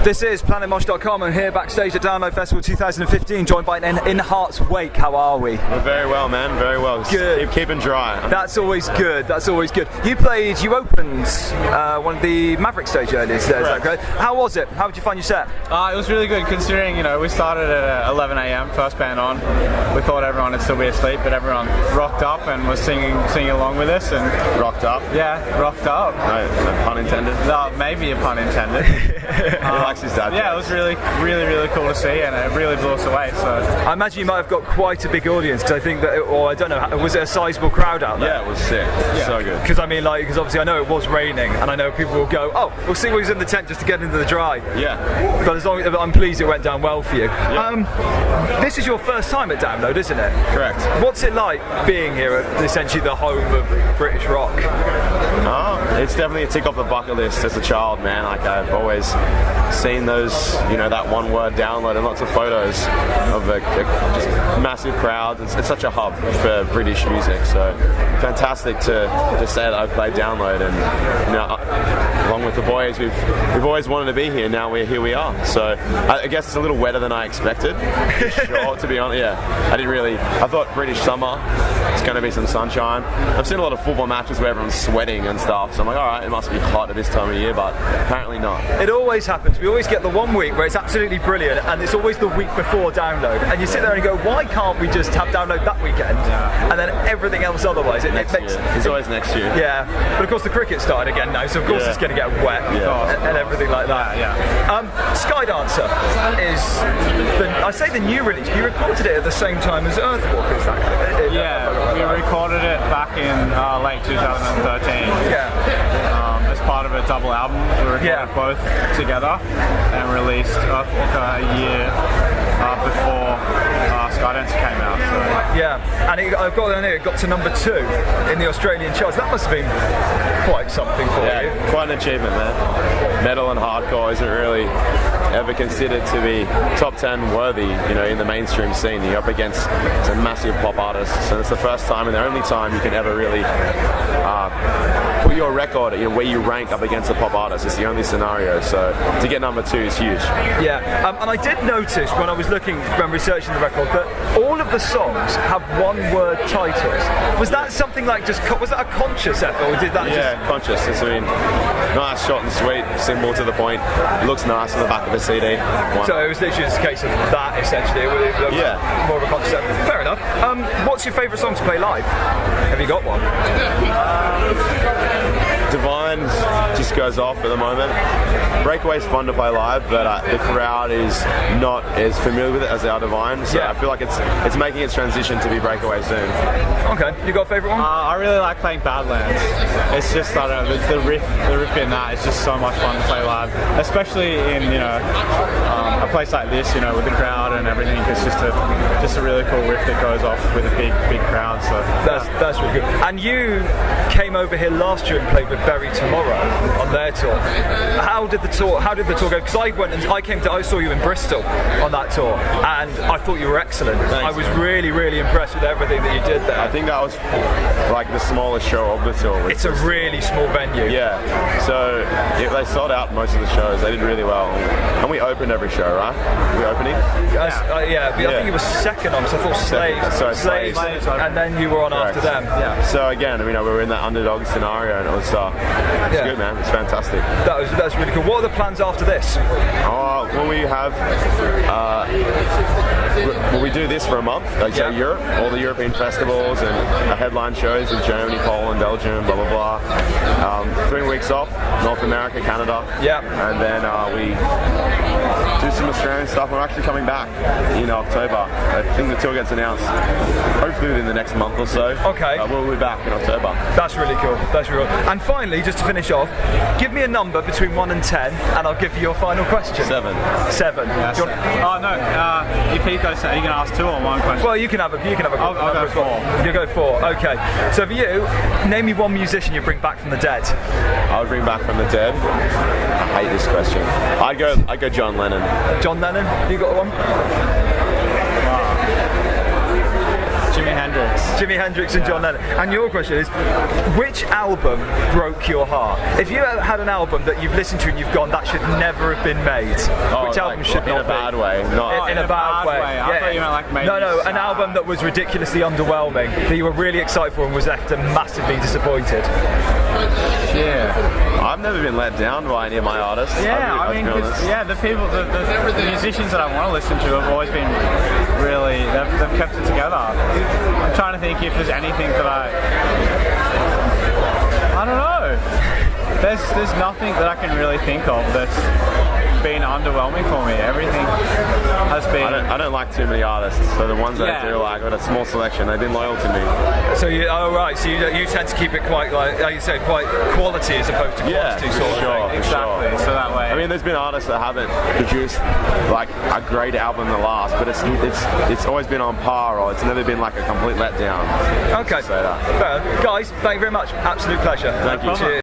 This is PlanetMosh.com. I'm here backstage at Download Festival 2015, joined by In Heart's Wake. How are we? We're very well, man. Very well. Good. Keeping dry. That's always good. That's always good. You opened one of the Maverick stage earlier today. Is that correct? How was it? How did you find your set? It was really good, considering we started at 11 a.m. first band on. We thought everyone would still be asleep, but everyone rocked up and was singing along with us. And rocked up. Yeah, rocked up. No pun intended. No, maybe a pun intended. He likes his dad. Yeah, it was really cool to see, and it really blew us away. So I imagine you might have got quite a big audience, because I think that, I don't know, was it a sizable crowd out there? Yeah, it was sick. Yeah. So good. Because because obviously I know it was raining, and I know people will go, we'll see who's in the tent just to get into the dry. Yeah. But I'm pleased it went down well for you. Yeah. This is your first time at Download, isn't it? Correct. What's it like being here at essentially the home of British rock? It's definitely a tick off the bucket list as a child, man. Like, I've always seen those, that one word Download, and lots of photos of just massive crowds. It's such a hub for British music, so fantastic to say that I've played Download, and along with the boys, we've always wanted to be here. Now here we are. So I guess it's a little wetter than I expected. Sure, to be honest. Yeah, I thought British summer, it's going to be some sunshine. I've seen a lot of football matches where everyone's sweating and stuff, so I'm like, alright, it must be hot at this time of year, but apparently not. It always happens. We always get the one week where it's absolutely brilliant, and it's always the week before Download, and you sit there and go, why can't we just have Download that weekend? Yeah. And then everything else otherwise. It's always next year. Yeah, but of course the cricket started again now, so of course it's going to get wet and everything like that. Yeah. Skydancer is, I say the new release, you recorded it at the same time as Earthwalk, is that correct? Yeah, we recorded it back in late 2013. Yeah. As part of a double album, we recorded both together and released Earthwalker a year before Skydancer came out. So. Yeah, and I've got on here, it got to number 2 in the Australian charts. That must have been quite something for you. Quite an achievement, man. Metal and hardcore isn't really ever considered to be top 10 worthy, in the mainstream scene. You're up against some massive pop artists, and it's the first time and the only time you can ever really put your record, where you rank up against the pop artists. It's the only scenario, so to get number 2 is huge. Yeah, and I did notice when I was when researching the record that all of the songs have one-word titles. Was that something like was that a conscious effort, or did that conscious. It's nice, short and sweet, simple, to the point. It looks nice on the back of a CD. So it was literally just a case of that, essentially. More of a conscious effort. Fair enough. What's your favourite song to play live? Have you got one? Divine just goes off at the moment. Breakaway's fun to play live, but the crowd is not as familiar with it as they are Divine, so I feel like it's making its transition to be Breakaway soon. Okay, you got a favourite one? I really like playing Badlands. It's just, the riff in that is just so much fun to play live, especially in a place like this, with the crowd and everything. It's just a really cool riff that goes off with a big crowd. So that's really good. And you came over here last year and played with Bury Tomorrow on their tour. How did the tour go? Because I saw you in Bristol on that tour, and I thought you were excellent. Thanks, I was really impressed with everything that you did there. I think that was like the smallest show of the tour. It's a really small venue. Yeah, so they sold out most of the shows. They did really well, and we opened every show, right? Were we opening? I think you were second on, so I thought Slaves, and then you were on after them. Yeah. So again, we were in that underdog scenario, and it was good, man. It's fantastic. That's really cool. What are the plans after this? We do this for a month, Europe, all the European festivals and headline shows in Germany, Poland, Belgium, blah blah blah. 3 weeks off, North America, Canada, and then we do some Australian stuff. We're actually coming back in October. I think the tour gets announced hopefully within the next month or so. Okay. We'll be back in October. That's really cool. And finally, just to finish off, give me a number between 1 and 10, and I'll give you your final question. 7. 7. No. If he goes, are you going to ask 2 or 1 question? Well, you can have a. I'll go 4. You go 4. Okay. So for you, name me one musician you bring back from the dead. I would bring back from the dead. I hate this question. I'd go John Lennon. John Lennon. You got one? Jimi Hendrix. Hendrix. Jimi Hendrix and John Lennon. And your question is, which album broke your heart? If you had an album that you've listened to and you've gone, that should never have been made, which album should in not a bad be? way? Not In a bad way. I thought you meant like maybe No, an sad. album that was ridiculously underwhelming, that you were really excited for and was left massively disappointed. Yeah. I've never been let down by any of my artists. Yeah, I'll I be mean, honest. 'cause, yeah, the people, the musicians that I want to listen to have always been really, they've kept it together. I'm trying to think if there's anything that I don't know. There's nothing that I can really think of that's been underwhelming for me. Everything has been. I don't like too many artists, so the ones that I Yeah. do like, I've got a small selection. They've been loyal to me. So you tend to keep it quite like you say, quite quality as opposed to quantity, for sort of sure, thing. for sure. Exactly. So that way. I mean, there's been artists that haven't produced like a great album the last, but it's always been on par, or it's never been like a complete letdown. Okay, Say that. fair. Guys, thank you very much. Absolute pleasure. Thank you. Cheers.